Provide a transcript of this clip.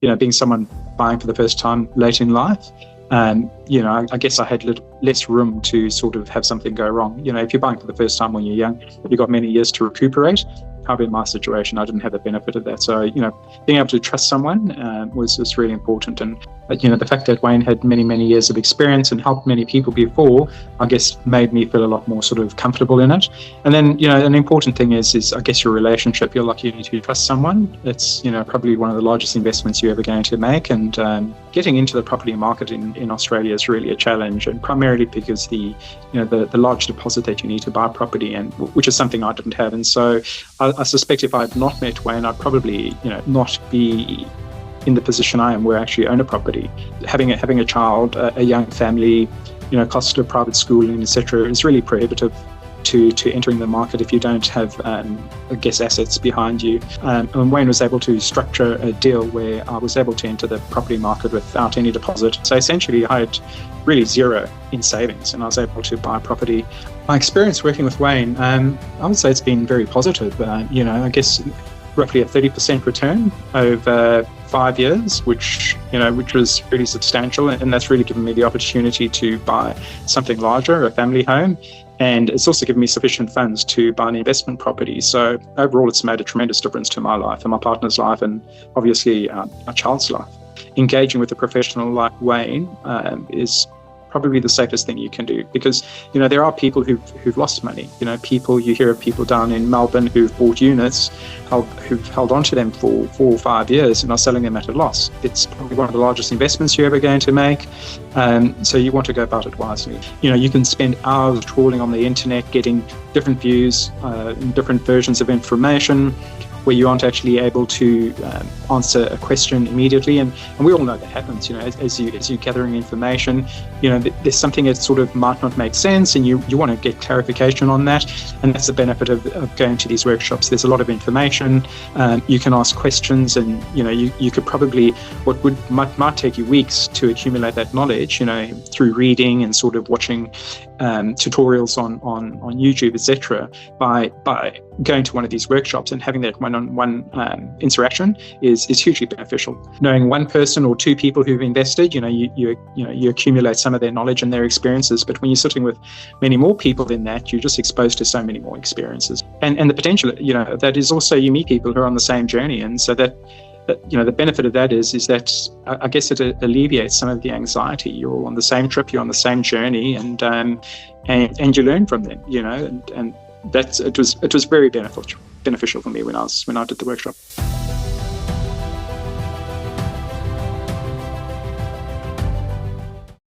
being someone buying for the first time late in life, I guess I had less room to sort of have something go wrong. If you're buying for the first time when you're young, you've got many years to recuperate. However, in my situation, I didn't have the benefit of that. So, being able to trust someone was really important. And, the fact that Wayne had many, many years of experience and helped many people before, I guess, made me feel a lot more sort of comfortable in it. And then, an important thing is I guess, your relationship. You're lucky to trust someone. It's, probably one of the largest investments you're ever going to make. And getting into the property market in Australia is really a challenge, and primarily because the large deposit that you need to buy property, and which is something I didn't have. And so I suspect if I had not met Wayne, I'd probably, not be in the position I am, where I actually own a property. Having a child, a young family, cost of private schooling, etc., is really prohibitive to entering the market if you don't have, assets behind you. And Wayne was able to structure a deal where I was able to enter the property market without any deposit. So essentially, I had really zero in savings, and I was able to buy property. My experience working with Wayne, I would say it's been very positive. I guess roughly a 30% return over 5 years, which was really substantial, and that's really given me the opportunity to buy something larger, a family home, and it's also given me sufficient funds to buy an investment property. So overall, it's made a tremendous difference to my life and my partner's life, and obviously our child's life. Engaging with a professional like Wayne is probably the safest thing you can do, because there are people who've lost money. You hear of people down in Melbourne who've bought units, who've held on to them for 4 or 5 years and are selling them at a loss. It's probably one of the largest investments you're ever going to make, so you want to go about it wisely. You can spend hours trawling on the internet, getting different views, different versions of information, where you aren't actually able to answer a question immediately, and we all know that happens. As you're gathering information, there's something that sort of might not make sense, and you want to get clarification on that. And that's the benefit of going to these workshops. There's a lot of information. You can ask questions, and you could probably might take you weeks to accumulate that knowledge. Through reading and sort of watching tutorials on YouTube, etc. By going to one of these workshops and having that one-on-one interaction is hugely beneficial. Knowing one person or two people who've invested, you accumulate some of their knowledge and their experiences. But when you're sitting with many more people than that, you're just exposed to so many more experiences. And the potential, that is also you meet people who are on the same journey, and so that the benefit of that is that I guess it alleviates some of the anxiety. You're all on the same trip, you're on the same journey, and you learn from them, and it was very beneficial for me when I did the workshop.